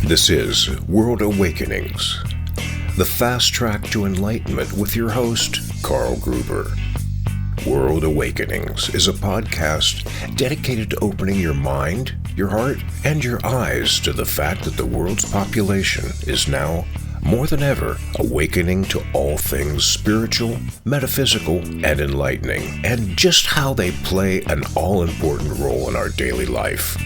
This is World Awakenings, the fast track to enlightenment with your host, Carl Gruber. World Awakenings is a podcast dedicated to opening your mind, your heart, and your eyes to the fact that the world's population is now, more than ever, awakening to all things spiritual, metaphysical, and enlightening, and just how they play an all-important role in our daily life.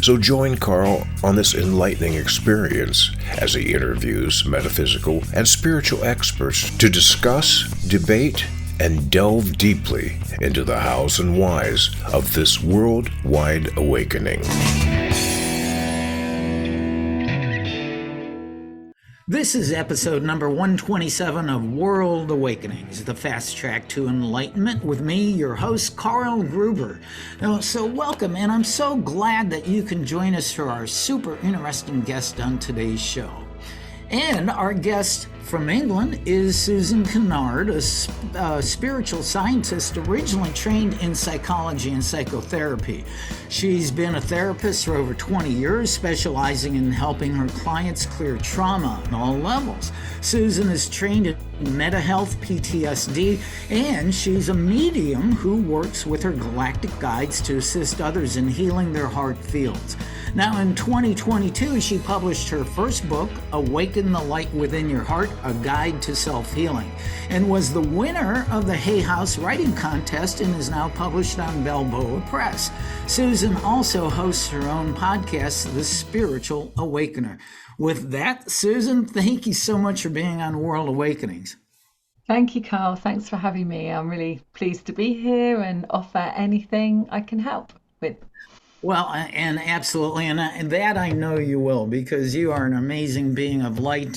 So join Carl on this enlightening experience as he interviews metaphysical and spiritual experts to discuss, debate, and delve deeply into the hows and whys of this worldwide awakening. This is episode number 127 of World Awakenings, the fast track to enlightenment with me, your host, Carl Gruber. So welcome, and I'm so glad that you can join us for our super interesting guest on today's show. And our guest from England is Susan Kennard, a spiritual scientist originally trained in psychology and psychotherapy. She's been a therapist for over 20 years, specializing in helping her clients clear trauma on all levels. Susan is trained in mental health, PTSD, and she's a medium who works with her galactic guides to assist others in healing their heart fields. Now, in 2022, she published her first book, Awaken the Light Within Your Heart, A Guide to Self-Healing, and was the winner of the Hay House Writing Contest and is now published on Balboa Press. Susan also hosts her own podcast, The Spiritual Awakener. With that, Susan, thank you so much for being on World Awakenings. Thank you, Carl. Thanks for having me. I'm really pleased to be here and offer anything I can help with. Well, and absolutely, and that I know you will, because you are an amazing being of light.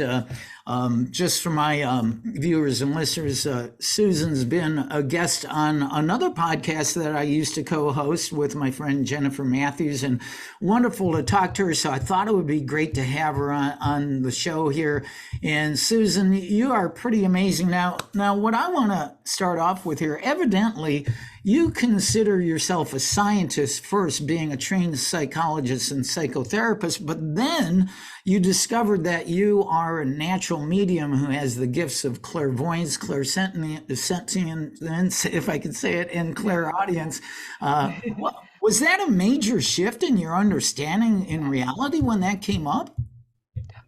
Just for my viewers and listeners, Susan's been a guest on another podcast that I used to co-host with my friend Jennifer Matthews, and wonderful to talk to her. So I thought it would be great to have her on the show here. And Susan, you are pretty amazing. Now, what I want to start off with here, evidently, you consider yourself a scientist first, being a trained psychologist and psychotherapist, but then you discovered that you are a natural medium who has the gifts of clairvoyance, clairsentience, if I could say it, and clairaudience. Was that a major shift in your understanding in reality when that came up?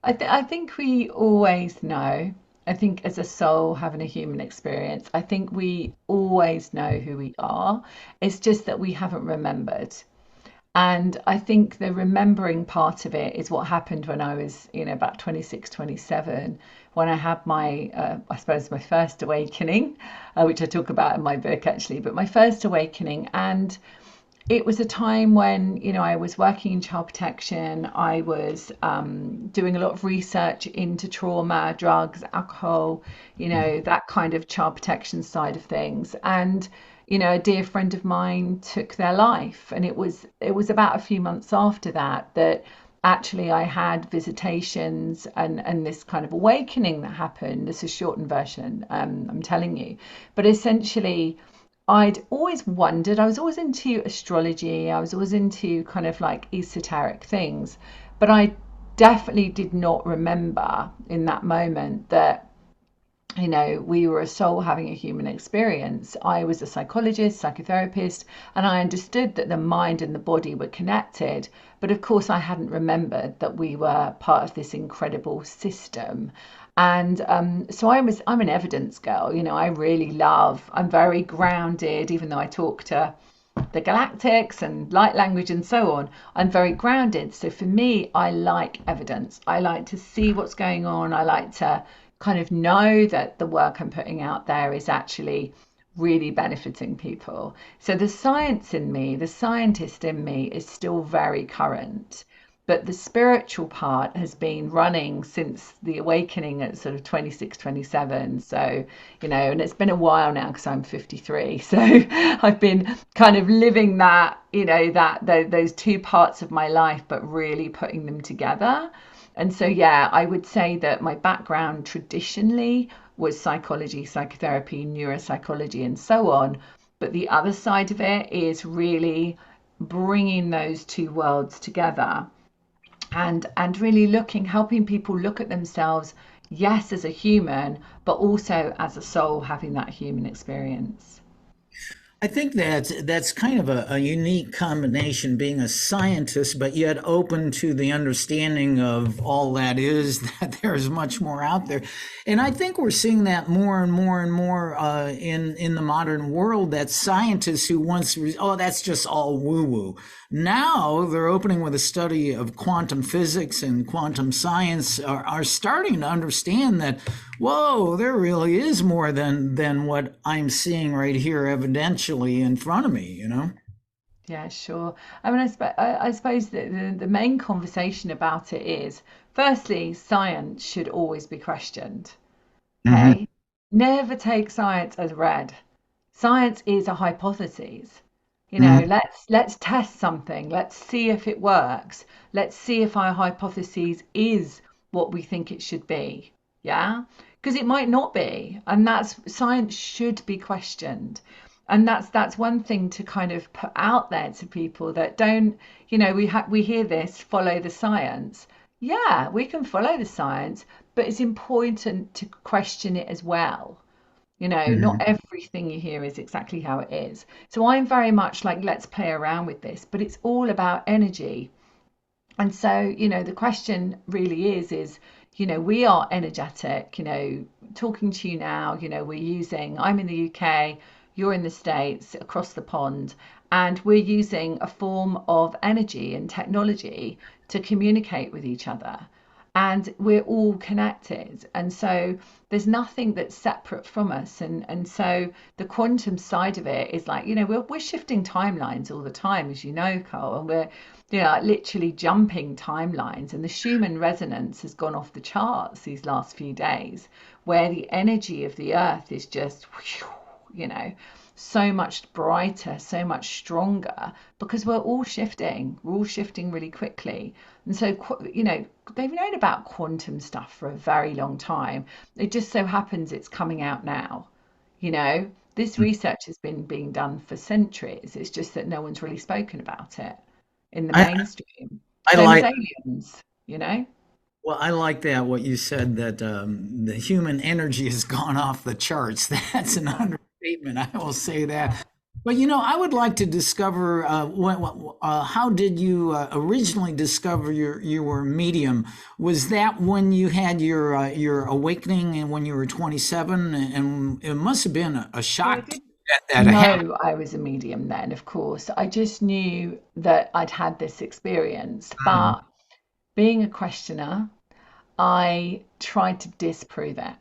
I think we always know. I think as a soul having a human experience, I think we always know who we are. It's just that we haven't remembered. And I think the remembering part of it is what happened when I was, about 26, 27, when I had my, I suppose, my first awakening, which I talk about in my book, actually, but my first awakening. And it was a time when, I was working in child protection. I was doing a lot of research into trauma, drugs, alcohol, that kind of child protection side of things. And, a dear friend of mine took their life. And it was about a few months after that actually I had visitations and this kind of awakening that happened. This is a shortened version, I'm telling you. But essentially, I'd always wondered, I was always into astrology, I was always into kind of like esoteric things, but I definitely did not remember in that moment that, we were a soul having a human experience. I was a psychologist, psychotherapist, and I understood that the mind and the body were connected. But of course, I hadn't remembered that we were part of this incredible system. And so I'm an evidence girl. I'm very grounded, even though I talk to the galactics and light language and so on. I'm very grounded. So for me, I like evidence. I like to see what's going on. I like to kind of know that the work I'm putting out there is actually really benefiting people. So the science in me, the scientist in me is still very current. But the spiritual part has been running since the awakening at sort of 26, 27. So, and it's been a while now because I'm 53. So I've been kind of living that, those two parts of my life, but really putting them together. And so, I would say that my background traditionally was psychology, psychotherapy, neuropsychology, and so on. But the other side of it is really bringing those two worlds together and really helping people look at themselves, yes, as a human, but also as a soul having that human experience. I think that's kind of a unique combination, being a scientist, but yet open to the understanding of all that is that there's much more out there. And I think we're seeing that more and more and more in the modern world. That scientists who once oh, that's just all woo woo. Now they're opening with a study of quantum physics and quantum science, are starting to understand that, whoa, there really is more than what I'm seeing right here evidentially in front of me, you know? Yeah, sure. I mean, I suppose that the main conversation about it is, firstly, science should always be questioned. Mm-hmm. Okay? Never take science as read. Science is a hypothesis. Mm-hmm. Let's test something. Let's see if it works. Let's see if our hypothesis is what we think it should be. Yeah? Because it might not be. And that's science should be questioned. And that's one thing to kind of put out there to people that don't, we hear this, follow the science. Yeah, we can follow the science, but it's important to question it as well. Not Mm-hmm. everything you hear is exactly how it is. So I'm very much like, let's play around with this, but it's all about energy. And so, the question really is, we are energetic, talking to you now, I'm in the UK, you're in the States, across the pond, and we're using a form of energy and technology to communicate with each other. And we're all connected. And so there's nothing that's separate from us. And so the quantum side of it is like, we're shifting timelines all the time, as you know, Carl, and we're literally jumping timelines. And the Schumann resonance has gone off the charts these last few days, where the energy of the earth is just, so much brighter, so much stronger, because we're all shifting. We're all shifting really quickly. And so, they've known about quantum stuff for a very long time. It just so happens it's coming out now. This research has been being done for centuries. It's just that no one's really spoken about it in the I, mainstream. I Same as like aliens. Well, I like that what you said, that the human energy has gone off the charts. That's an understatement. I will say that. But I would like to discover how did you originally discover your medium? Was that when you had your awakening and when you were 27? And it must have been a Well, I shock to didn't you that happened. know I was a medium then, of course. I just knew that I'd had this experience. But being a questioner, I tried to disprove it.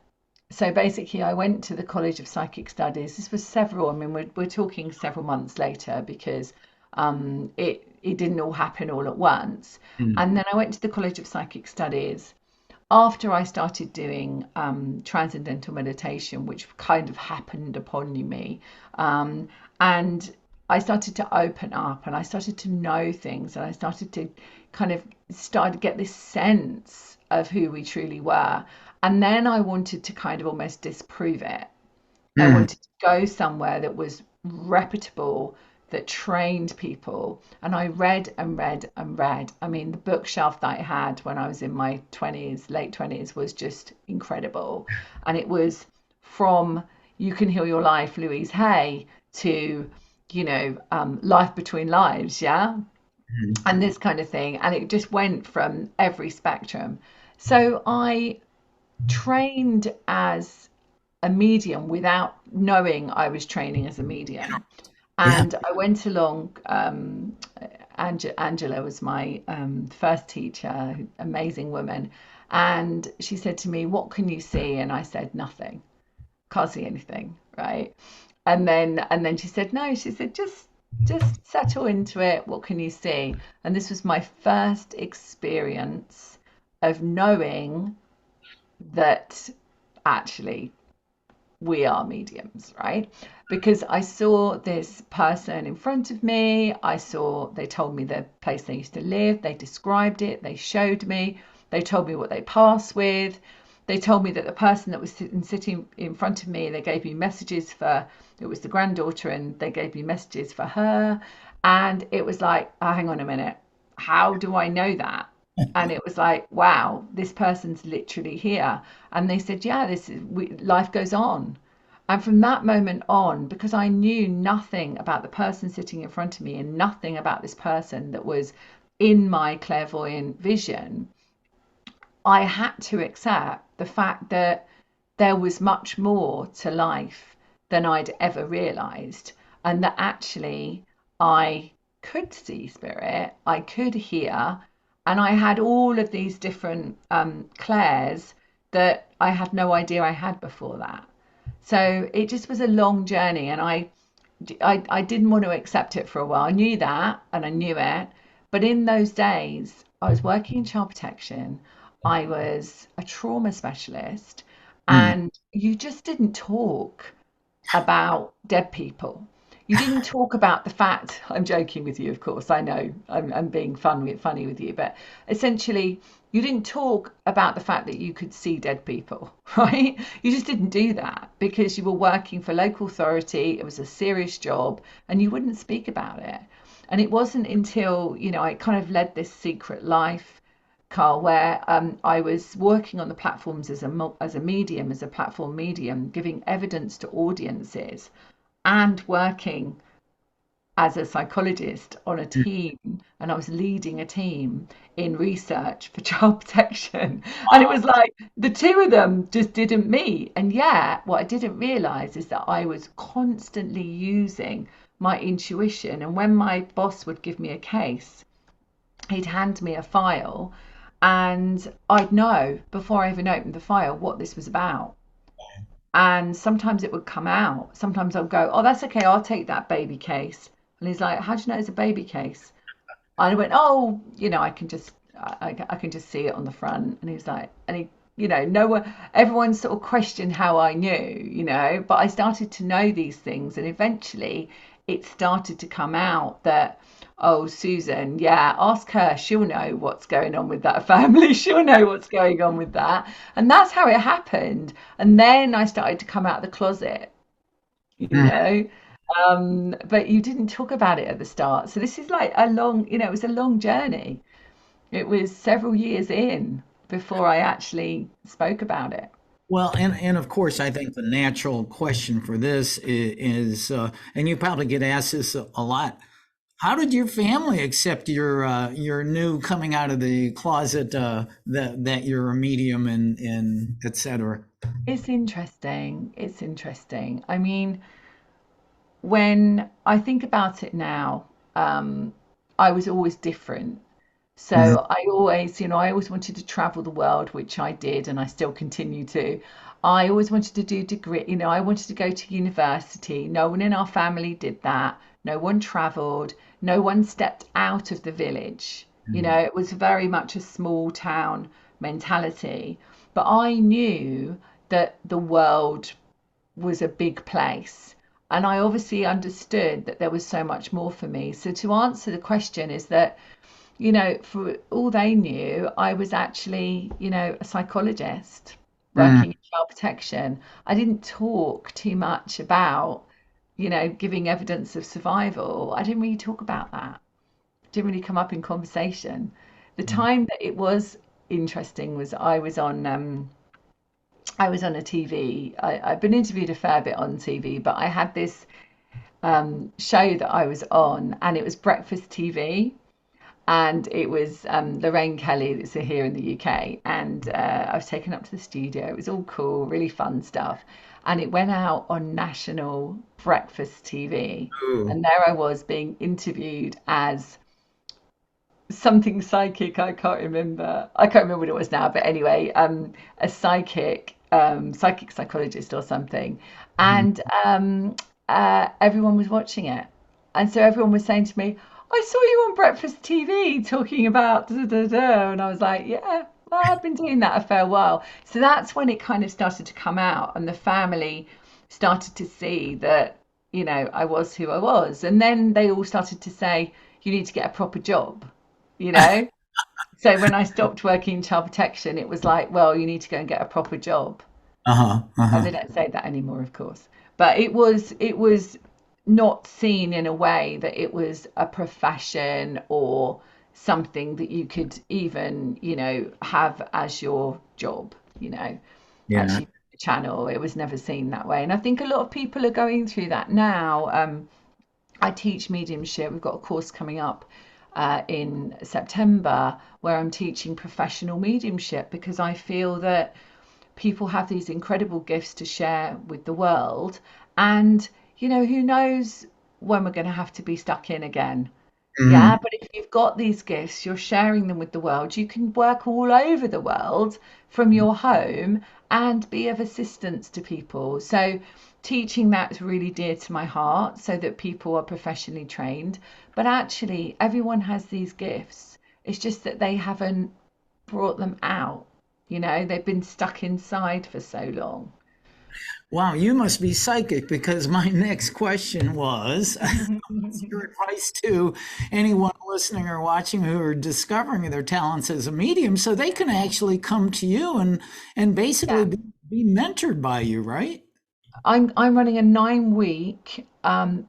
So basically, I went to the College of Psychic Studies. This was several, I mean, we're talking several months later, because it didn't all happen all at once. Mm. And then I went to the College of Psychic Studies after I started doing transcendental meditation, which kind of happened upon me. And I started to open up, and I started to know things, and I started to kind of start to get this sense of who we truly were. And then I wanted to kind of almost disprove it. I Mm. wanted to go somewhere that was reputable, that trained people. And I read and read and read. I mean, the bookshelf that I had when I was in my 20s, late 20s, was just incredible. And it was from You Can Heal Your Life, Louise Hay, to, Life Between Lives, yeah? And this kind of thing. And it just went from every spectrum. So I trained as a medium without knowing I was training as a medium. Yeah. And I went along. Angela was my first teacher, amazing woman. And she said to me, "What can you see?" And I said, "Nothing. Can't see anything." Right. And then she said, "No," she said, just settle into it. What can you see?" And this was my first experience of knowing that actually we are mediums, right? Because I saw this person in front of me. They told me the place they used to live. They described it. They showed me. They told me what they passed with. They told me that the person that was sitting in front of me, they gave me messages for, it was the granddaughter, and they gave me messages for her. And it was like, oh, hang on a minute. How do I know that? And it was like, wow, this person's literally here. And they said, yeah, life goes on. And from that moment on, because I knew nothing about the person sitting in front of me and nothing about this person that was in my clairvoyant vision, I had to accept the fact that there was much more to life than I'd ever realized, and that actually I could see spirit, I could hear, and I had all of these different clairs that I had no idea I had before that. So it just was a long journey, and I didn't want to accept it for a while. I knew that and I knew it. But in those days, I was working in child protection. I was a trauma specialist, Mm. and you just didn't talk about dead people. You didn't talk about the fact, I'm joking with you, of course, I know I'm being funny with you, but essentially, you didn't talk about the fact that you could see dead people, right? You just didn't do that because you were working for local authority, it was a serious job, and you wouldn't speak about it. And it wasn't until, I kind of led this secret life, Carl, where I was working on the platforms as a medium, as a platform medium, giving evidence to audiences and working as a psychologist on a team, and I was leading a team in research for child protection. And it was like the two of them just didn't meet. And yet, what I didn't realize is that I was constantly using my intuition. And when my boss would give me a case, he'd hand me a file, and I'd know before I even opened the file what this was about. And sometimes it would come out. Sometimes I'll go, oh, that's okay, I'll take that baby case. And he's like, how do you know it's a baby case? And I went, oh, I can just see it on the front. And he's like, and he, no one, everyone sort of questioned how I knew, but I started to know these things. And eventually it started to come out that, oh, Susan, yeah, ask her. She'll know what's going on with that family. She'll know what's going on with that. And that's how it happened. And then I started to come out of the closet, you Mm. know. But you didn't talk about it at the start. So this is like it was a long journey. It was several years in before I actually spoke about it. Well, and of course, I think the natural question for this is and you probably get asked this a lot. How did your family accept your new coming out of the closet that you're a medium and et cetera? It's interesting. It's interesting. I mean, when I think about it now, um, I was always different. Mhm. So I always wanted to travel the world, which I did, and I still continue to. I always wanted to do degree, I wanted to go to university. No one in our family did that. No one traveled. No one stepped out of the village. Mhm. It was very much a small town mentality. But I knew that the world was a big place. And I obviously understood that there was so much more for me. So to answer the question is that for all they knew, I was actually, a psychologist Mm. working in child protection. I didn't talk too much about, giving evidence of survival. I didn't really talk about that. Didn't really come up in conversation. The time that it was interesting was I was on a TV. I've been interviewed a fair bit on TV, but I had this show that I was on, and it was breakfast TV, and it was Lorraine Kelly that's here in the UK, and I was taken up to the studio. It was all cool, really fun stuff, and it went out on national breakfast TV, Ooh. and there I was being interviewed as something psychic. I can't remember what it was now, but anyway, a psychic psychologist or something, Mhm. and everyone was watching it, and so everyone was saying to me, I saw you on breakfast TV talking about da, da, da, and I was like, yeah, well, I've been doing that a fair while. So that's when it kind of started to come out, and the family started to see that, I was who I was. And then they all started to say, you need to get a proper job, you know? So when I stopped working in child protection, it was like, well, you need to go and get a proper job. Uh-huh. And Uh-huh. they don't say that anymore, of course. But it was not seen in a way that it was a profession or something that you could even, have as your job, Yeah. actually channel. It was never seen that way. And I think a lot of people are going through that now. I teach mediumship. We've got a course coming up in September where I'm teaching professional mediumship because I feel that people have these incredible gifts to share with the world. And, who knows when we're going to have to be stuck in again. Mhm. Yeah, but if you've got these gifts, you're sharing them with the world, you can work all over the world from your home and be of assistance to people. So, teaching that is really dear to my heart so that people are professionally trained. But actually, everyone has these gifts. It's just that they haven't brought them out. They've been stuck inside for so long. Wow, you must be psychic because my next question was what's your advice to anyone listening or watching who are discovering their talents as a medium so they can actually come to you and basically Yeah. be mentored by you, right? I'm running a 9-week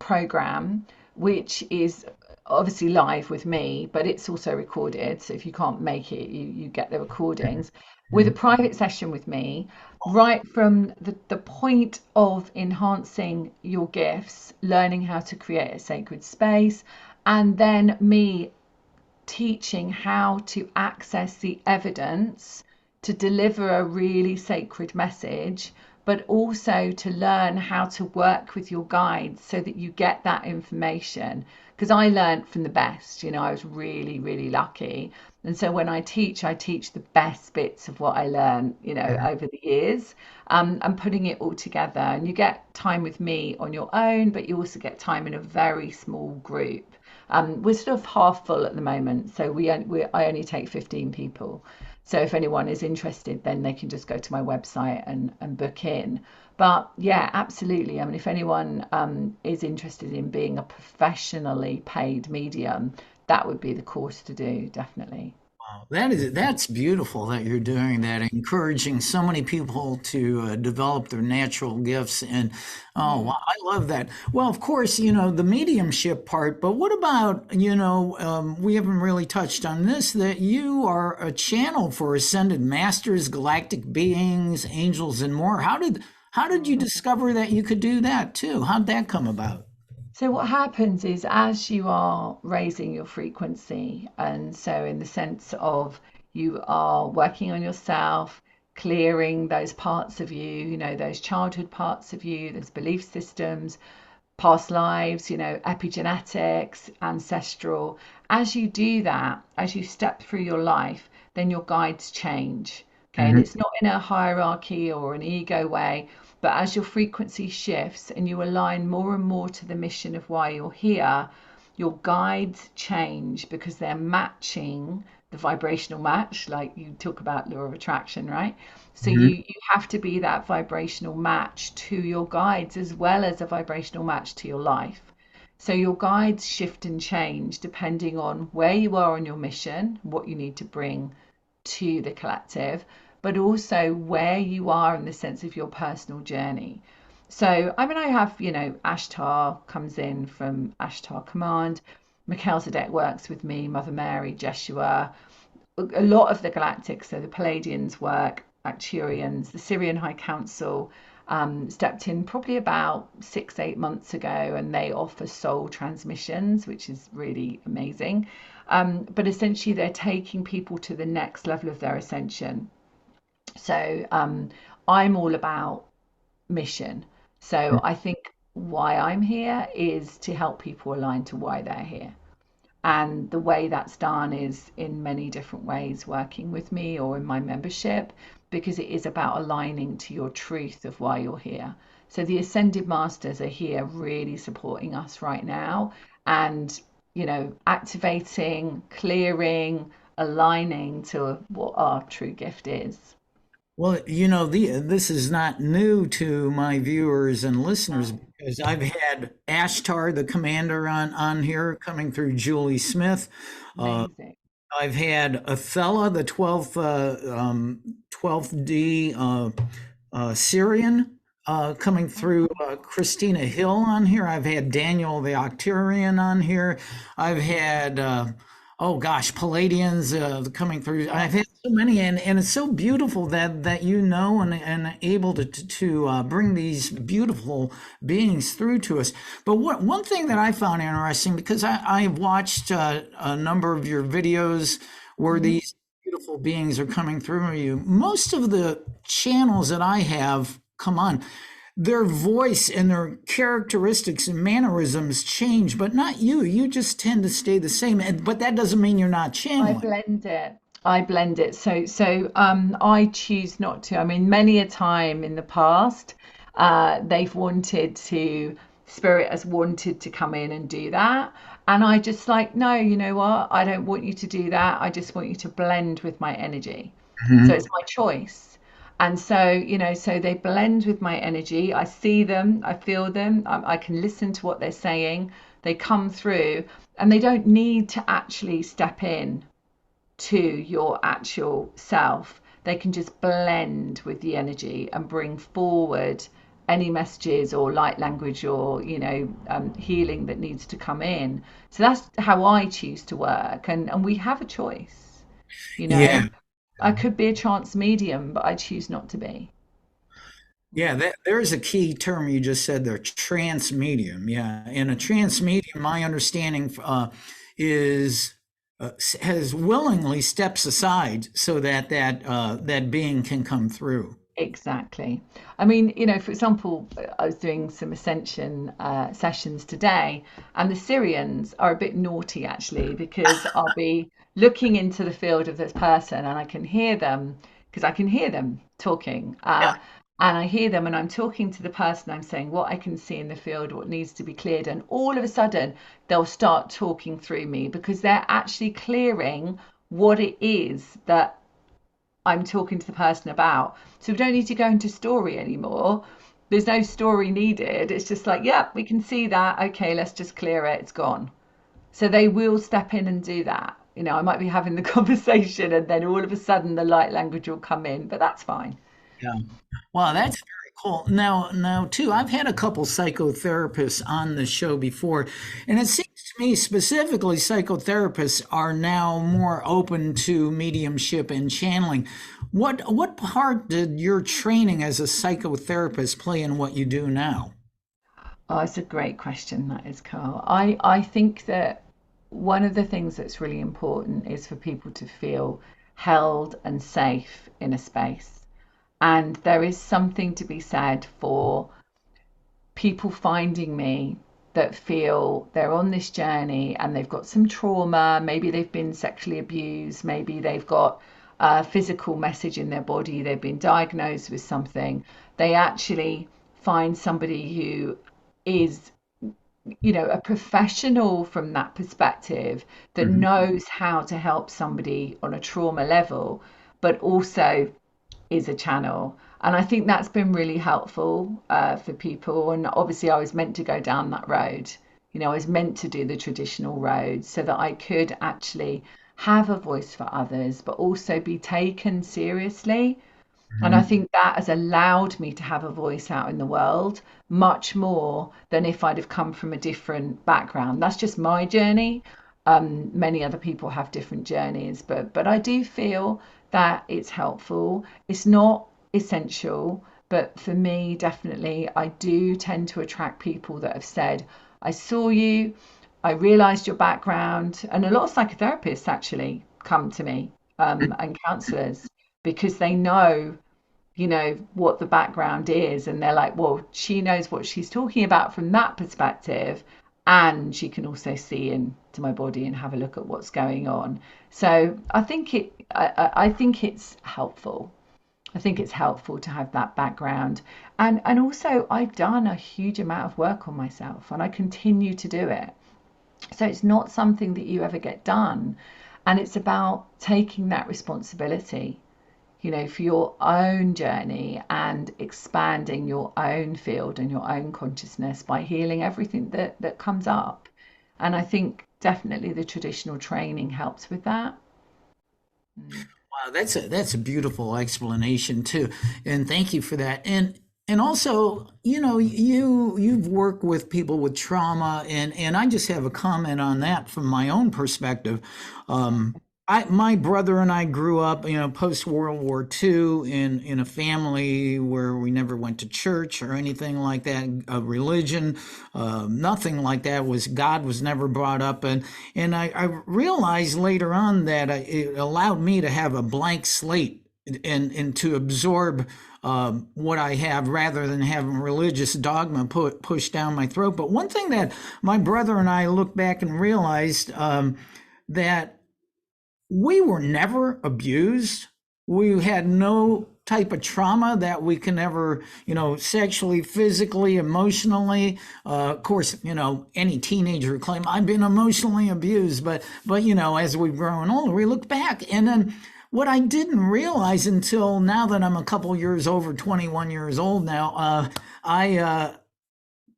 program, which is obviously live with me, but it's also recorded. So if you can't make it, you get the recordings with a private session with me, right from the point of enhancing your gifts, learning how to create a sacred space, and then me teaching how to access the evidence to deliver a really sacred message, but also to learn how to work with your guides so that you get that information. Because I learned from the best, I was really, really lucky. And so when I teach the best bits of what I learned, over the years, and putting it all together. And you get time with me on your own, but you also get time in a very small group. We're sort of half full at the moment, so I only take 15 people. So if anyone is interested, then they can just go to my website and book in. But yeah, absolutely. I mean, if anyone is interested in being a professionally paid medium, that would be the course to do, definitely. Wow, that's beautiful that you're doing that, encouraging so many people to develop their natural gifts. And oh, wow, Mm. I love that. Well, of course, the mediumship part, but what about, we haven't really touched on this, that you are a channel for ascended masters, galactic beings, angels, and more. How did you discover that you could do that too? How'd that come about? So what happens is as you are raising your frequency, and so in the sense of you are working on yourself, clearing those parts of you, those childhood parts of you, those belief systems, past lives, epigenetics, ancestral. As you do that, as you step through your life, then your guides change. Okay. And Mhm. it's not in a hierarchy or an ego way, but as your frequency shifts and you align more and more to the mission of why you're here, your guides change because they're matching the vibrational match, like you talk about law of attraction, right? So you have to be that vibrational match to your guides as well as a vibrational match to your life. So your guides shift and change depending on where you are on your mission, what you need to bring to the collective, but also where you are in the sense of your personal journey. So, I mean, I have, Ashtar comes in from Ashtar Command. Melchizedek works with me, Mother Mary, Jeshua, a lot of the galactics, so the Palladians work, Acturians, the Syrian High Council stepped in probably about 6, 8 months ago, and they offer soul transmissions, which is really amazing. But essentially, they're taking people to the next level of their ascension. So I'm all about mission. So I think why I'm here is to help people align to why they're here. And the way that's done is in many different ways, working with me or in my membership, because it is about aligning to your truth of why you're here. So the Ascended Masters are here really supporting us right now and, activating, clearing, aligning to what our true gift is. Well, this is not new to my viewers and listeners because I've had Ashtar, the commander, on here coming through Julie Smith. Uh, Amazing. I've had Athela, the 12th D Syrian, coming through Christina Hill on here. I've had Daniel the Octurian on here. I've had Oh gosh, Palladians coming through. I've had so many, and it's so beautiful that you know and able to bring these beautiful beings through to us. But one thing that I found interesting, because I've watched a number of your videos where Mhm. these beautiful beings are coming through you. Most of the channels that I have come on, their voice and their characteristics and mannerisms change, but not you. You just tend to stay the same. But that doesn't mean you're not I channeling. blend it. I blend it. So I choose not to. I mean, many a time in the past, they've wanted to, spirit has wanted to come in and do that. And I just like, no, you know what? I don't want you to do that. I just want you to blend with my energy. So Mhm. it's my choice. And so, so they blend with my energy. I see them, I feel them, I can listen to what they're saying. They come through and they don't need to actually step in to your actual self. They can just blend with the energy and bring forward any messages or light language or healing that needs to come in. So that's how I choose to work, and we have a choice. you know Yeah. I could be a trance medium, but I choose not to be. Yeah, there's a key term you just said there, trance medium. Yeah, and a trance medium, my understanding is has willingly steps aside so that being can come through. Exactly. I mean, for example, I was doing some ascension sessions today, and the Syrians are a bit naughty actually, because I'll be looking into the field of this person and I can hear them, because I can hear them talking. And I hear them and I'm talking to the person, I'm saying what I can see in the field, what needs to be cleared. And all of a sudden, they'll start talking through me because they're actually clearing what it is that I'm talking to the person about. So we don't need to go into story anymore. There's no story needed. It's just like, yeah, we can see that. Okay, let's just clear it. It's gone. So they will step in and do that. I might be having the conversation and then all of a sudden the light language will come in, but that's fine. Yeah. Wow, that's very cool. Now, too, I've had a couple psychotherapists on the show before, and it seems to me specifically psychotherapists are now more open to mediumship and channeling. What part did your training as a psychotherapist play in what you do now? Oh, it's a great question, that is, Carl. I think that one of the things that's really important is for people to feel held and safe in a space. And there is something to be said for people finding me that feel they're on this journey and they've got some trauma. Maybe they've been sexually abused, maybe they've got a physical message in their body, they've been diagnosed with something. They actually find somebody who is, a professional from that perspective, that Mhm. knows how to help somebody on a trauma level, but also is a channel. And I think that's been really helpful for people. And obviously, I was meant to go down that road. I was meant to do the traditional road so that I could actually have a voice for others, but also be taken seriously. And I Mhm. think that has allowed me to have a voice out in the world much more than if I'd have come from a different background. That's just my journey. Many other people have different journeys, but I do feel that it's helpful. It's not essential, but for me, definitely, I do tend to attract people that have said, I saw you, I realized your background. And a lot of psychotherapists actually come to me, and counselors, because they know what the background is, and they're like, well, she knows what she's talking about from that perspective, and she can also see into my body and have a look at what's going on. So I think it's helpful. I think it's helpful to have that background. And also, I've done a huge amount of work on myself and I continue to do it. So it's not something that you ever get done. And it's about taking that responsibility, for your own journey and expanding your own field and your own consciousness by healing everything that comes up. And I think definitely the traditional training helps with that. Mm. Wow, that's a beautiful explanation too, and thank you for that. And And also, you've worked with people with trauma, and I just have a comment on that from my own perspective. My brother and I grew up, post World War II in a family where we never went to church or anything like that, a religion, nothing like that. God was never brought up, and I realized later on that it allowed me to have a blank slate and to absorb what I have rather than having religious dogma pushed down my throat. But one thing that my brother and I look back and realized that we were never abused. We had no type of trauma that we can ever, sexually, physically, emotionally. Of course, any teenager claim I've been emotionally abused, but as we've grown older, we look back and then what I didn't realize until now that I'm a couple years over 21 years old now, I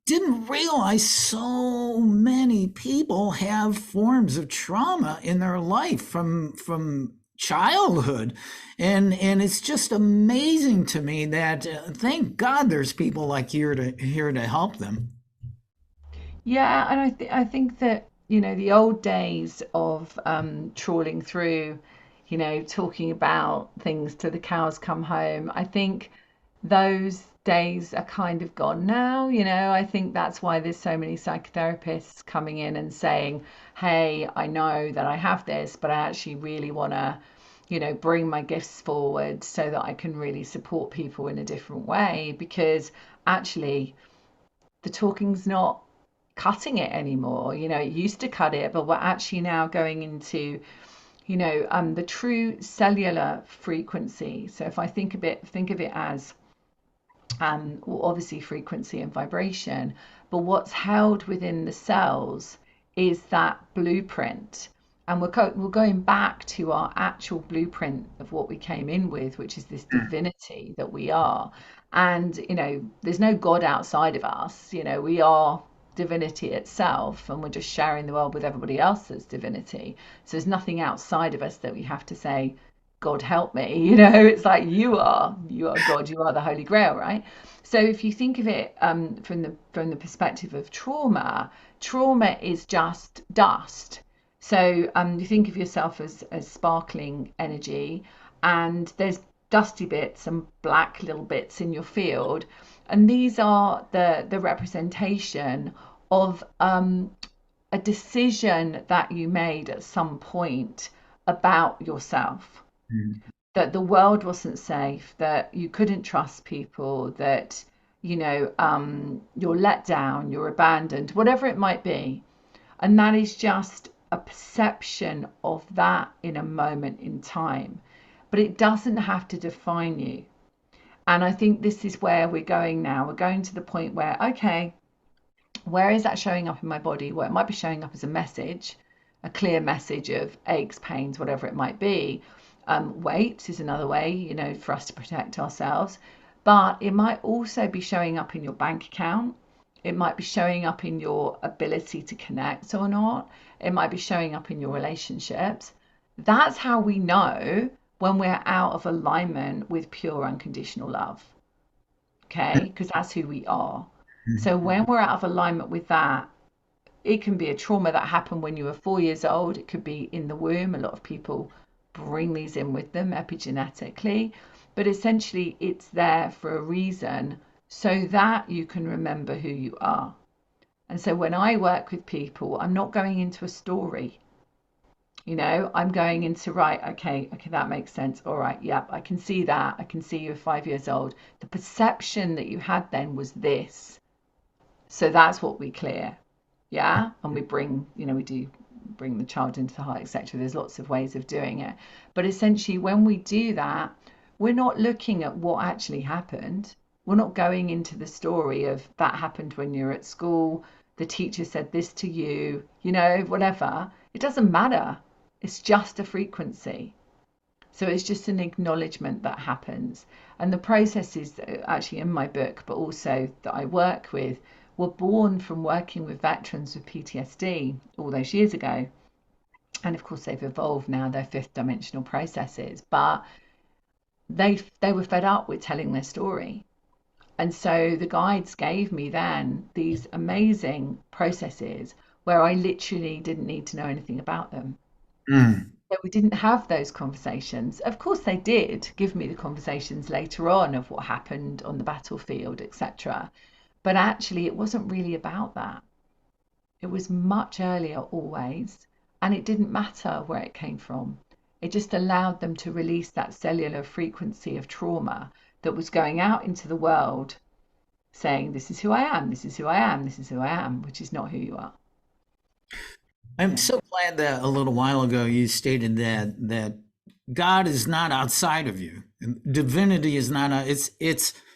didn't realize so many people have forms of trauma in their life from childhood, and it's just amazing to me that thank God there's people like you here to help them. Yeah, and I think that, the old days of trawling through, talking about things till the cows come home, I think those days are kind of gone now. I think that's why there's so many psychotherapists coming in and saying, hey, I know that I have this, but I actually really want to, bring my gifts forward so that I can really support people in a different way, because actually the talking's not cutting it anymore. It used to cut it, but we're actually now going into, the true cellular frequency. So if I think of it as well, obviously frequency and vibration, but what's held within the cells is that blueprint. And we're going back to our actual blueprint of what we came in with, which is this divinity that we are. And, there's no God outside of us. We are divinity itself, and we're just sharing the world with everybody else as divinity. So there's nothing outside of us that we have to say, God help me. It's like you are God, you are the Holy Grail, right? So if you think of it from the perspective of trauma is just dust. So you think of yourself as sparkling energy, and there's dusty bits and black little bits in your field, and these are the representation of a decision that you made at some point about yourself, that the world wasn't safe, that you couldn't trust people, that you're let down, you're abandoned, whatever it might be. And that is just a perception of that in a moment in time, but it doesn't have to define you. And I think this is where we're going now. We're going to the point where, okay, where is that showing up in my body? Well, it might be showing up as a message, a clear message of aches, pains, whatever it might be. Weight is another way, for us to protect ourselves. But it might also be showing up in your bank account. It might be showing up in your ability to connect or not. It might be showing up in your relationships. That's how we know when we're out of alignment with pure unconditional love. Okay, because that's who we are. So when we're out of alignment with that, it can be a trauma that happened when you were 4 years old. It could be in the womb. A lot of people bring these in with them epigenetically, but essentially it's there for a reason so that you can remember who you are. And so when I work with people, I'm not going into a story. I'm going into, right, okay, that makes sense. All right, yep, I can see that. I can see you were 5 years old. The perception that you had then was this. So that's what we clear. Yeah. And we bring, we do bring the child into the heart, etc. There's lots of ways of doing it. But essentially, when we do that, we're not looking at what actually happened. We're not going into the story of that happened when you're at school, the teacher said this to you, whatever. It doesn't matter. It's just a frequency. So it's just an acknowledgement that happens. And the processes actually in my book, but also that I work with, were born from working with veterans with PTSD all those years ago. And of course, they've evolved now, they're fifth dimensional processes, but they were fed up with telling their story. And so the guides gave me then these amazing processes where I literally didn't need to know anything about them. Mm. So we didn't have those conversations. Of course, they did give me the conversations later on of what happened on the battlefield, etc. But actually, it wasn't really about that. It was much earlier always, and it didn't matter where it came from. It just allowed them to release that cellular frequency of trauma that was going out into the world saying, this is who I am, this is who I am, this is who I am, which is not who you are. I'm Yeah. so glad that a little while ago you stated that God is not outside of you. Divinity is not. It's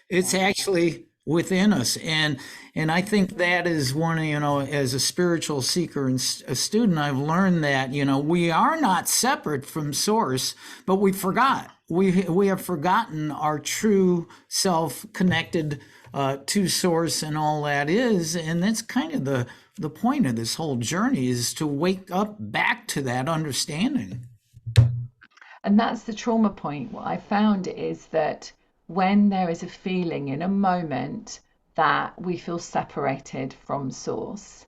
Yeah. actually within us, and I think that is one of, as a spiritual seeker and a student, I've learned that we are not separate from Source, but we forgot. We have forgotten our true self, connected to Source, and all that is, and that's kind of the point of this whole journey, is to wake up back to that understanding. And that's the trauma point. What I found is that when there is a feeling in a moment that we feel separated from Source,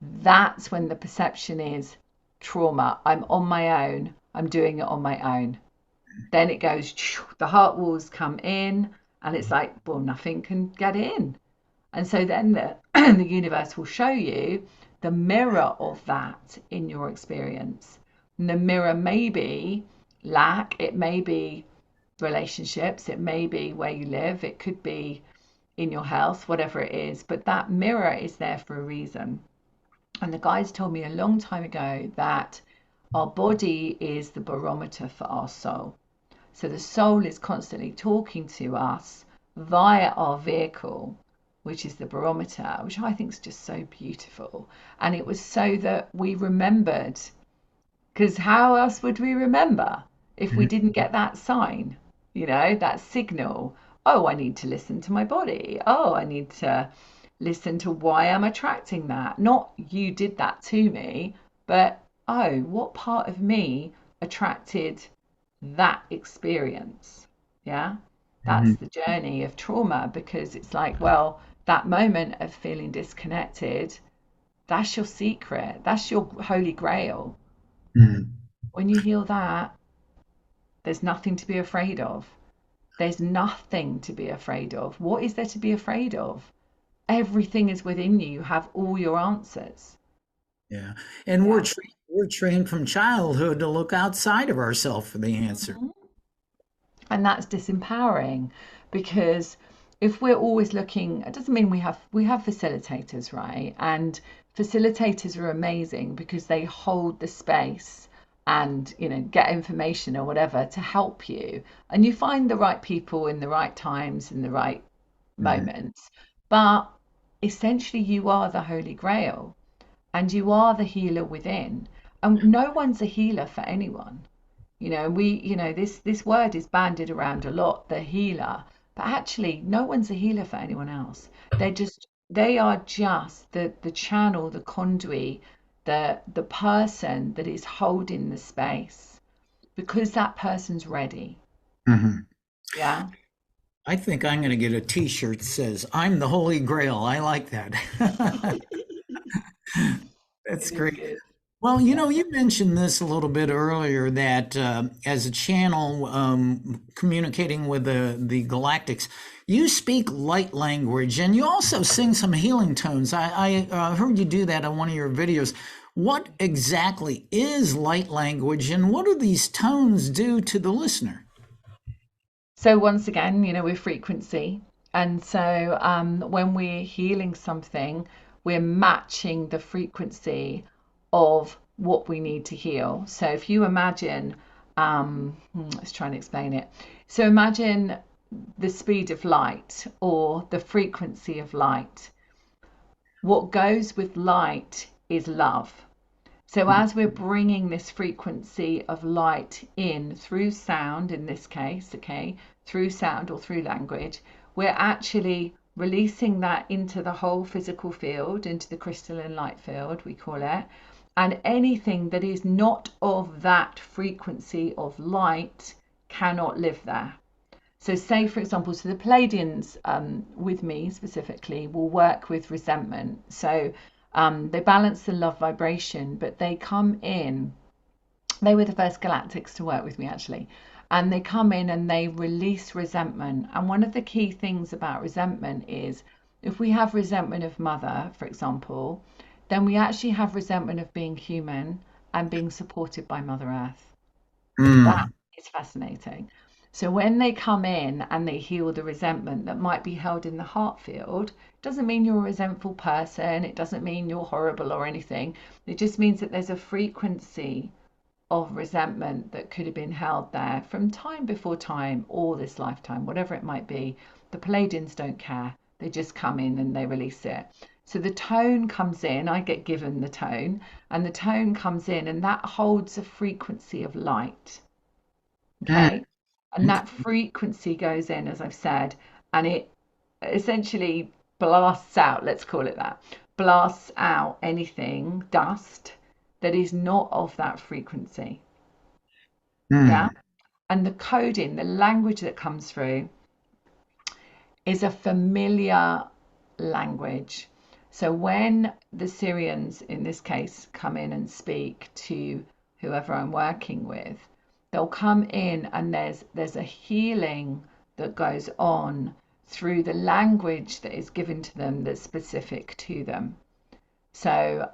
that's when the perception is trauma. I'm on my own. I'm doing it on my own. Then it goes, the heart walls come in, and it's like, well, nothing can get in. And so then the universe will show you the mirror of that in your experience. And the mirror may be lack, it may be relationships, it may be where you live, it could be in your health, whatever it is. But that mirror is there for a reason. And the guys told me a long time ago that our body is the barometer for our soul. So the soul is constantly talking to us via our vehicle, which is the barometer, which I think is just so beautiful. And it was so that we remembered, because how else would we remember if we didn't get that sign, that signal? Oh, I need to listen to my body. Oh, I need to listen to why I'm attracting that. Not you did that to me, but oh, what part of me attracted that experience? Yeah, that's Mhm. the journey of trauma, because it's like, well, that moment of feeling disconnected, that's your secret, that's your holy grail. Mhm. When you heal that, there's nothing to be afraid of. There's nothing to be afraid of. What is there to be afraid of? Everything is within you. You have all your answers. Yeah, and Yeah. we're trained from childhood to look outside of ourselves for the answer. Mhm. And that's disempowering, because if we're always looking, it doesn't mean we have facilitators, right? And facilitators are amazing because they hold the space and get information or whatever to help you, and you find the right people in the right times in the right Mhm. moments. But essentially you are the holy grail, and you are the healer within, and no one's a healer for anyone. This word is bandied around a lot, the healer, but actually no one's a healer for anyone else. They are just the channel, the conduit, the person that is holding the space, because that person's ready. Mhm. Yeah. I think I'm going to get a T-shirt that says "I'm the Holy Grail." I like that. That's It is great. good. Well, Yeah. you mentioned this a little bit earlier, that as a channel, communicating with the galactics, you speak light language, and you also sing some healing tones. I heard you do that on one of your videos. What exactly is light language, and what do these tones do to the listener? So once again, we're frequency. And so when we're healing something, we're matching the frequency of what we need to heal. So if you imagine, let's try and explain it. So imagine the speed of light or the frequency of light. What goes with light is love. So as we're bringing this frequency of light in through sound, in this case, okay, through sound or through language, we're actually releasing that into the whole physical field, into the crystalline light field, we call it. And anything that is not of that frequency of light cannot live there. So say, for example, so the Palladians with me specifically will work with resentment. So they balance the love vibration, but they come in, they were the first galactics to work with me actually. And they come in and they release resentment. And one of the key things about resentment is if we have resentment of mother, for example, then we actually have resentment of being human and being supported by Mother Earth. That Mm. is fascinating. So when they come in and they heal the resentment that might be held in the heart field, it doesn't mean you're a resentful person. It doesn't mean you're horrible or anything. It just means that there's a frequency of resentment that could have been held there from time before time or this lifetime, whatever it might be. The Palladians don't care. They just come in and they release it. So the tone comes in, I get given the tone, and the tone comes in, and that holds a frequency of light. Mm. Okay. And that frequency goes in, as I've said, and it essentially blasts out, let's call it that, blasts out anything, dust, that is not of that frequency. Yeah. Mm. And the coding, the language that comes through is a familiar language. So when the Syrians, in this case, come in and speak to whoever I'm working with, they'll come in and there's a healing that goes on through the language that is given to them that's specific to them. So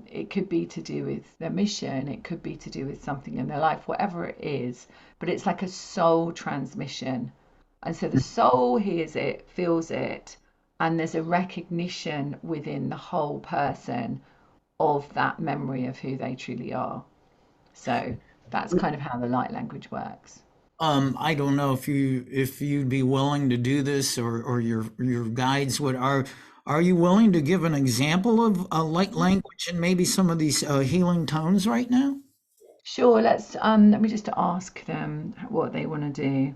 it could be to do with their mission, it could be to do with something in their life, whatever it is, but it's like a soul transmission. And so the soul hears it, feels it, and there's a recognition within the whole person of that memory of who they truly are. So that's kind of how the light language works. I don't know if you'd be willing to do this, or your guides would. Are you willing to give an example of a light language and maybe some of these healing tones right now? Sure, let me just ask them what they want to do.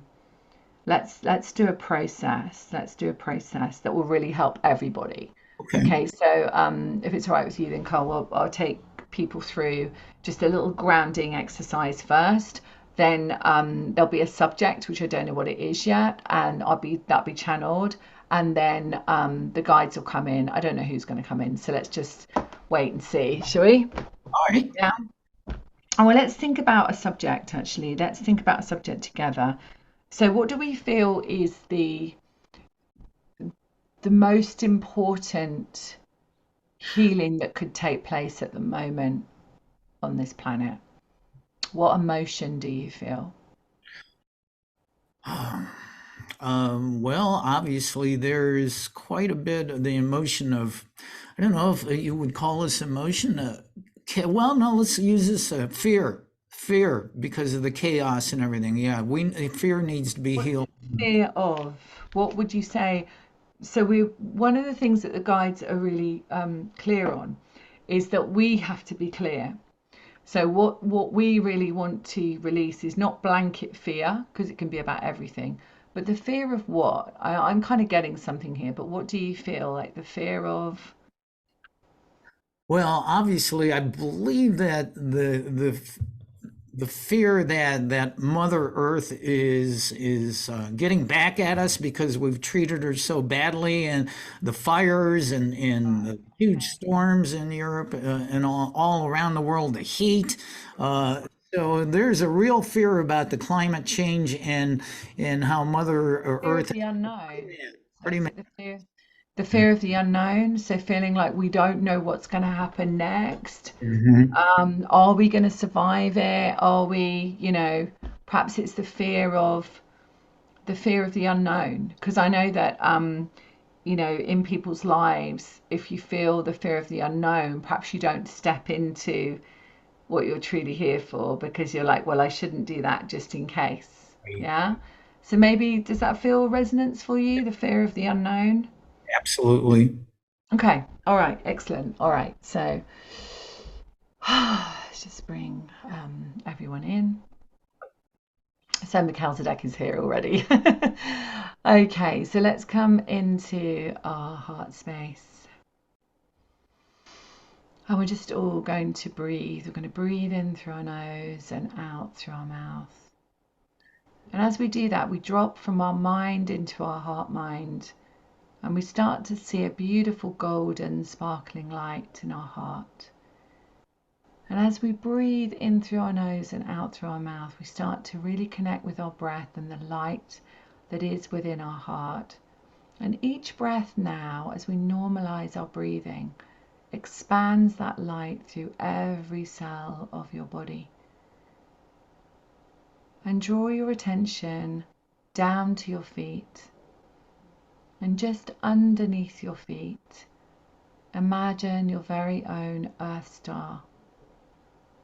Let's do a process. Let's do a process that will really help everybody. Okay. Okay, so if it's all right with you, then Carl, I'll take people through just a little grounding exercise first. Then there'll be a subject which I don't know what it is yet, and that'll be channeled, and then the guides will come in. I don't know who's going to come in, so let's just wait and see, shall we? All right. Yeah. Oh, well, let's think about a subject actually. Let's think about a subject together. So, what do we feel is the most important healing that could take place at the moment on this planet? What emotion do you feel? Well, obviously, there's quite a bit of the emotion of, I don't know if you would call this emotion. Well, no, let's use this fear. Fear because of the chaos and everything. Yeah, fear needs to be What's healed. fear of? What would you say? So we one of the things that the guides are really clear on is that we have to be clear. So what we really want to release is not blanket fear, because it can be about everything, but the fear of what? I'm kind of getting something here, but what do you feel like the fear of? Well, obviously, I believe that the fear that Mother Earth is getting back at us because we've treated her so badly, and the fires and the huge storms in Europe and all around the world, the heat. So there's a real fear about the climate change and how Mother Fear of Earth the unknown. So pretty is much. it the fear of the unknown? So feeling like we don't know what's going to happen next. Mhm. Are we going to survive it? Are we, perhaps it's the fear of the unknown. Because I know that, in people's lives, if you feel the fear of the unknown, perhaps you don't step into what you're truly here for because you're like, well, I shouldn't do that just in case. Yeah. So maybe does that feel resonance for you, the fear of the unknown? Absolutely. Okay. All right. Excellent. All right. So let's just bring everyone in. So Melchizedek is here already. Okay, so let's come into our heart space. And we're just all going to breathe. We're going to breathe in through our nose and out through our mouth. And as we do that, we drop from our mind into our heart mind, and we start to see a beautiful golden sparkling light in our heart. And as we breathe in through our nose and out through our mouth, we start to really connect with our breath and the light that is within our heart. And each breath now, as we normalize our breathing, expands that light through every cell of your body. And draw your attention down to your feet. And just underneath your feet, imagine your very own Earth Star.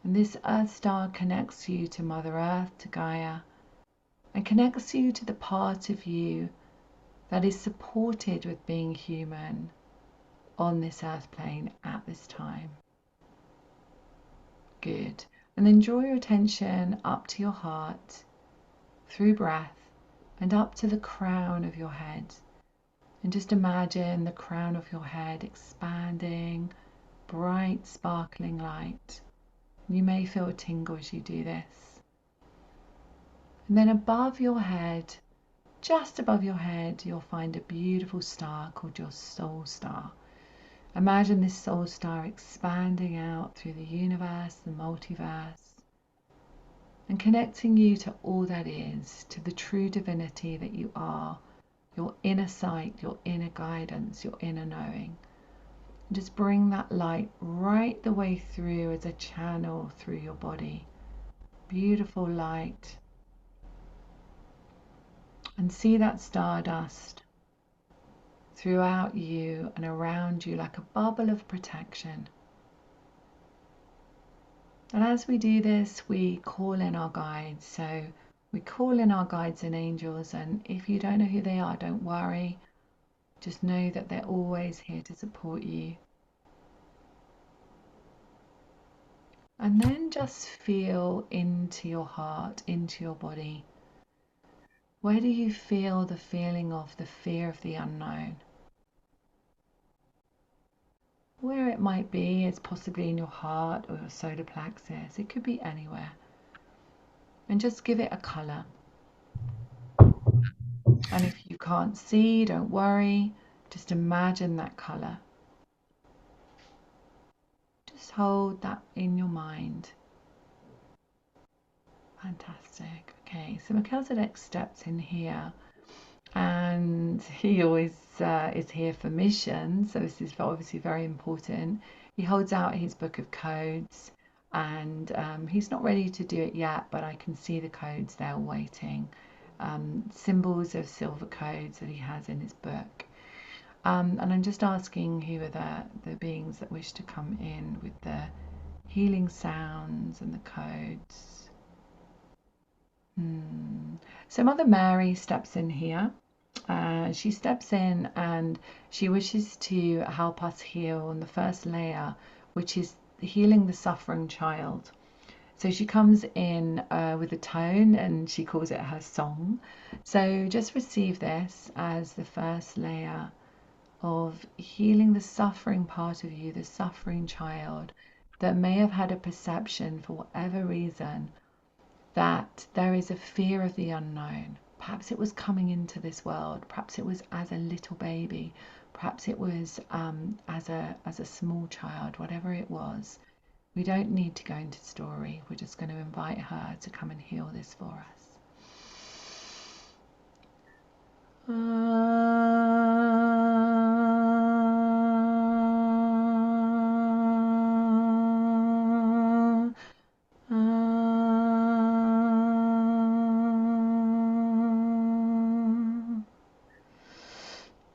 And this Earth Star connects you to Mother Earth, to Gaia, and connects you to the part of you that is supported with being human on this earth plane at this time. Good. And then draw your attention up to your heart through breath and up to the crown of your head. And just imagine the crown of your head expanding, bright, sparkling light. You may feel a tingle as you do this. And then above your head, just above your head, you'll find a beautiful star called your soul star. Imagine this soul star expanding out through the universe, the multiverse, and connecting you to all that is, to the true divinity that you are, your inner sight, your inner guidance, your inner knowing. And just bring that light right the way through as a channel through your body. Beautiful light. And see that stardust throughout you and around you like a bubble of protection. And as we do this, we call in our guides. So we call in our guides and angels, and if you don't know who they are, don't worry. Just know that they're always here to support you. And then just feel into your heart, into your body. Where do you feel the feeling of the fear of the unknown? Where it might be is possibly in your heart or your solar plexus. It could be anywhere. And just give it a colour. And if you can't see, don't worry. Just imagine that colour. Just hold that in your mind. Fantastic. Okay, so Melchizedek steps in here, and he always is here for mission, so this is obviously very important. He holds out his book of codes, and he's not ready to do it yet, but I can see the codes there waiting. Symbols of silver codes that he has in his book. And I'm just asking who are the beings that wish to come in with the healing sounds and the codes. So Mother Mary steps in here. She steps in and she wishes to help us heal on the first layer, which is healing the suffering child. So she comes in with a tone and she calls it her song. So just receive this as the first layer of healing the suffering part of you, the suffering child that may have had a perception for whatever reason that there is a fear of the unknown. Perhaps it was coming into this world, perhaps it was as a little baby, perhaps it was as a small child, whatever it was. We don't need to go into story. We're just going to invite her to come and heal this for us.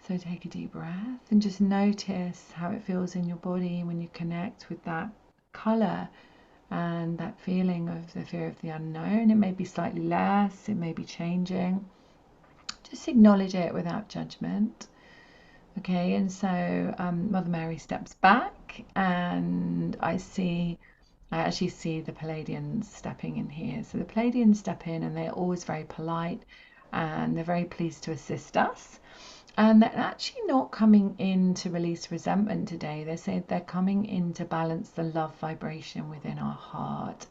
So take a deep breath and just notice how it feels in your body when you connect with that colour and that feeling of the fear of the unknown. It may be slightly less, it may be changing. Just acknowledge it without judgment. Okay, and so Mother Mary steps back and I actually see the Pleiadians stepping in here. So the Pleiadians step in and they're always very polite and they're very pleased to assist us. And they're actually not coming in to release resentment today. They say they're coming in to balance the love vibration within our heart.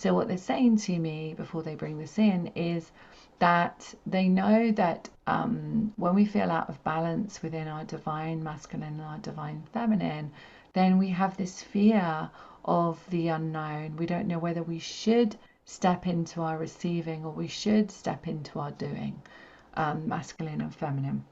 So what they're saying to me before they bring this in is that they know that when we feel out of balance within our divine masculine and our divine feminine, then we have this fear of the unknown. We don't know whether we should step into our receiving or we should step into our doing, masculine and feminine.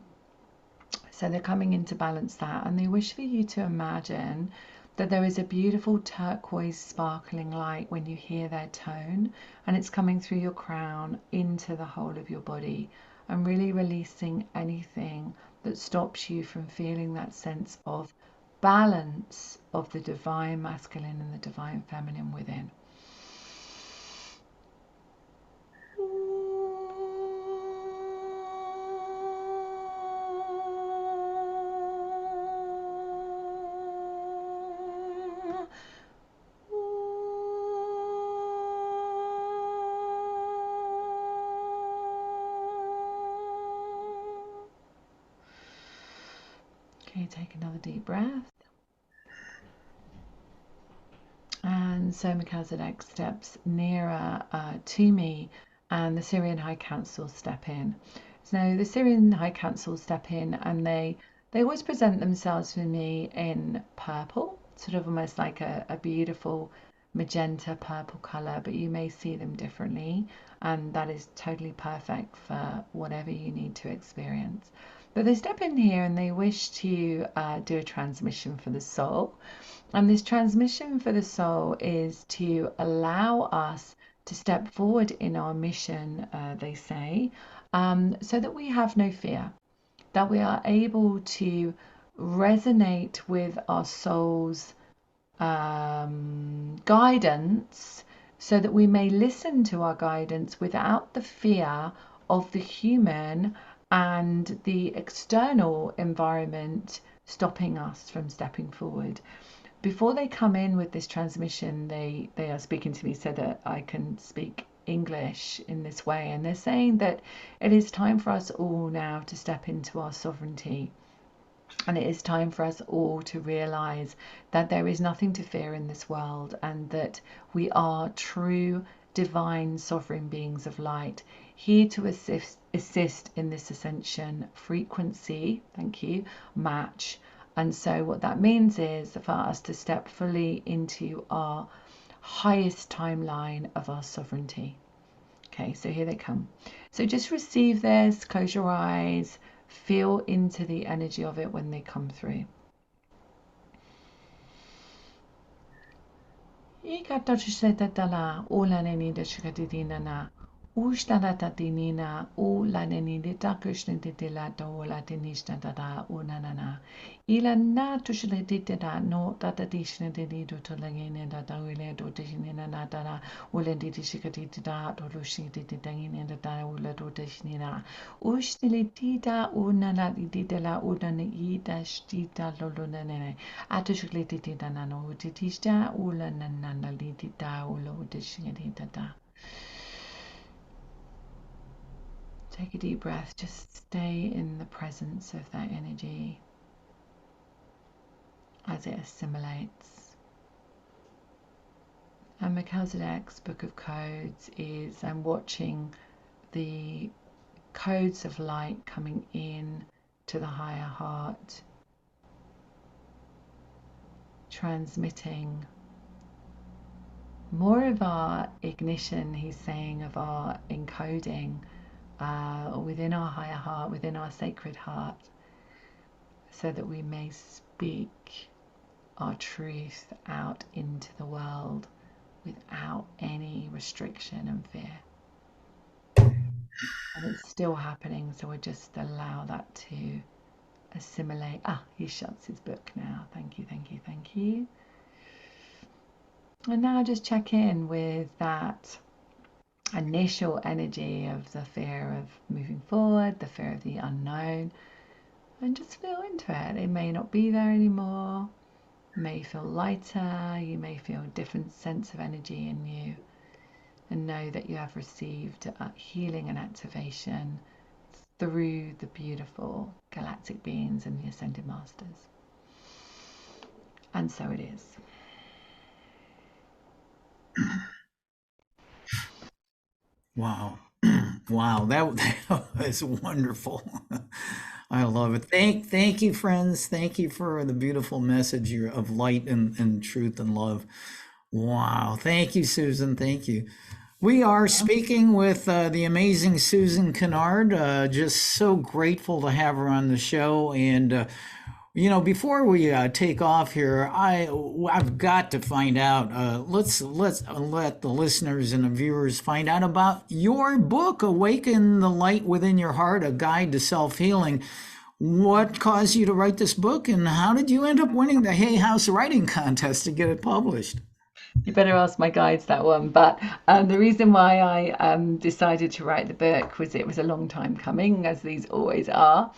So they're coming in to balance that, and they wish for you to imagine that there is a beautiful turquoise sparkling light when you hear their tone, and it's coming through your crown into the whole of your body and really releasing anything that stops you from feeling that sense of balance of the divine masculine and the divine feminine within. Okay, take another deep breath. And so Melchizedek steps nearer to me, and the Syrian High Council step in. So the Syrian High Council step in, and they always present themselves to me in purple, sort of almost like a beautiful magenta purple color, but you may see them differently, and that is totally perfect for whatever you need to experience. But they step in here and they wish to do a transmission for the soul. And this transmission for the soul is to allow us to step forward in our mission, they say, so that we have no fear, that we are able to resonate with our soul's guidance, so that we may listen to our guidance without the fear of the human and the external environment stopping us from stepping forward. Before they come in with this transmission, they are speaking to me so that I can speak English in this way, and they're saying that it is time for us all now to step into our sovereignty, and it is time for us all to realize that there is nothing to fear in this world, and that we are true divine sovereign beings of light, here to assist in this ascension frequency, thank you, match. And so what that means is for us to step fully into our highest timeline of our sovereignty. Okay, so here they come. So just receive this, close your eyes, feel into the energy of it when they come through. Ushtadatadinina ulaneniditakushniditila dolatiniштадада unanana. Ilana tushliditida no tatadishnididutulangina dawile dotishnina dada ulenditishikatida dorushiditangina ula dotishnina. Ushnilitida unanaditila unanida shtita lolunane. Atushliditida nano utitishta ulananalidida ulodishnidida. Take a deep breath, just stay in the presence of that energy as it assimilates. And Melchizedek's Book of Codes is, I'm watching the codes of light coming in to the higher heart, transmitting more of our ignition, he's saying, of our encoding within our higher heart, within our sacred heart, so that we may speak our truth out into the world without any restriction and fear. And it's still happening, so we just allow that to assimilate. He shuts his book now. Thank you, thank you, thank you. And now just check in with that initial energy of the fear of moving forward, the fear of the unknown, and just feel into it. It may not be there anymore. It may feel lighter. You may feel a different sense of energy in you, and know that you have received healing and activation through the beautiful galactic beings and the ascended masters. And so it is. Wow. Wow, that was wonderful. I love it. Thank you, friends. Thank you for the beautiful message of light and truth and love. Wow. Thank you, Susan. Thank you. We are speaking with the amazing Susan Kennard. Just so grateful to have her on the show. And before we take off here, I've got to find out. Let's let the listeners and the viewers find out about your book, "Awaken the Light Within Your Heart: A Guide to Self Healing." What caused you to write this book, and how did you end up winning the Hay House Writing Contest to get it published? You better ask my guides that one. But the reason why I decided to write the book was it was a long time coming, as these always are.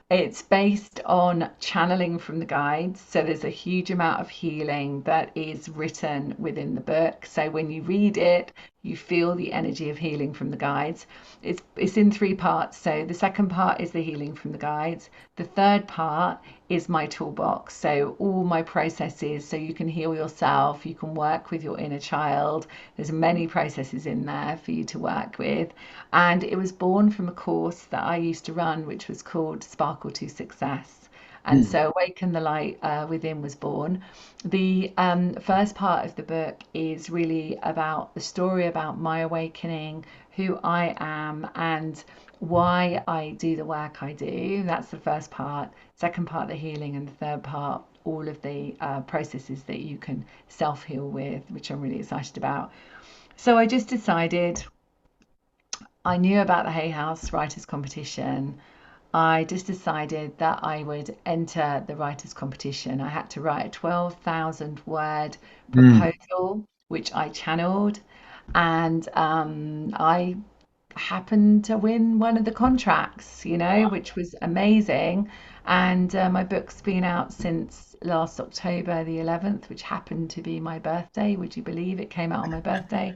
It's based on channeling from the guides. So there's a huge amount of healing that is written within the book. So when you read it, you feel the energy of healing from the guides. It's in 3 parts. So the second part is the healing from the guides. The third part is my toolbox. So all my processes, so you can heal yourself, you can work with your inner child. There's many processes in there for you to work with. And it was born from a course that I used to run, which was called Sparkle to Success. And so Awaken the Light Within was born. The first part of the book is really about the story about my awakening, who I am, and why I do the work I do. That's the first part. Second part, the healing, and the third part, all of the processes that you can self-heal with, which I'm really excited about. So I just decided, I knew about the Hay House Writers Competition. I just decided that I would enter the writers' competition. I had to write a 12,000 word proposal, which I channeled, and I happened to win one of the contracts, which was amazing. And my book's been out since last October the 11th, which happened to be my birthday. Would you believe it came out on my birthday?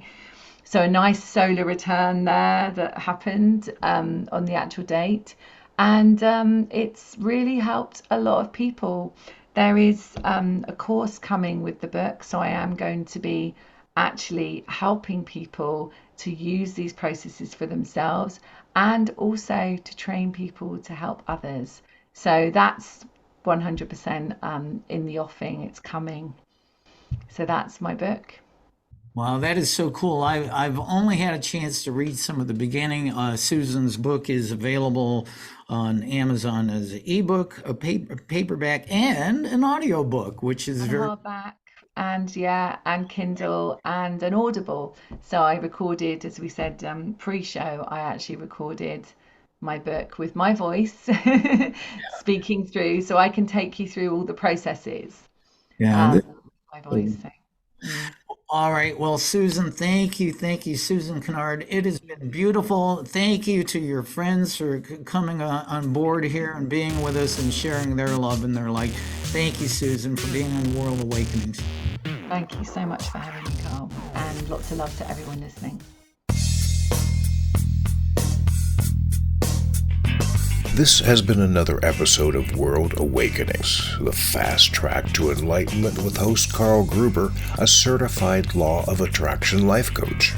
So a nice solar return there that happened on the actual date. And it's really helped a lot of people. There is a course coming with the book, so I am going to be actually helping people to use these processes for themselves, and also to train people to help others. So that's 100% in the offing. It's coming. So that's my book. Wow, that is so cool. I've only had a chance to read some of the beginning. Susan's book is available on Amazon as an ebook, a paperback, and an audiobook, which is And very hardback, and Kindle, and an Audible. So I recorded, as we said, pre-show, I actually recorded my book with my voice speaking through, so I can take you through all the processes. yeah. My voice. So. All right. Well, Susan, thank you. Thank you, Susan Kennard. It has been beautiful. Thank you to your friends for coming on board here and being with us and sharing their love and their light. Thank you, Susan, for being on World Awakenings. Thank you so much for having me, Carl. And lots of love to everyone listening. This has been another episode of World Awakenings, the fast track to enlightenment with host Carl Gruber, a certified law of attraction life coach.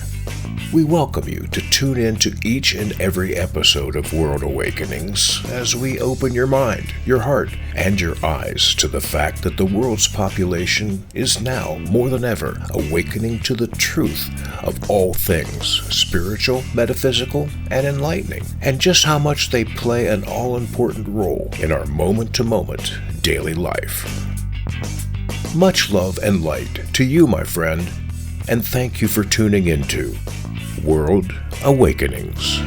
We welcome you to tune in to each and every episode of World Awakenings as we open your mind, your heart, and your eyes to the fact that the world's population is now, more than ever, awakening to the truth of all things spiritual, metaphysical, and enlightening, and just how much they play an all-important role in our moment-to-moment daily life. Much love and light to you, my friend, and thank you for tuning into World Awakenings.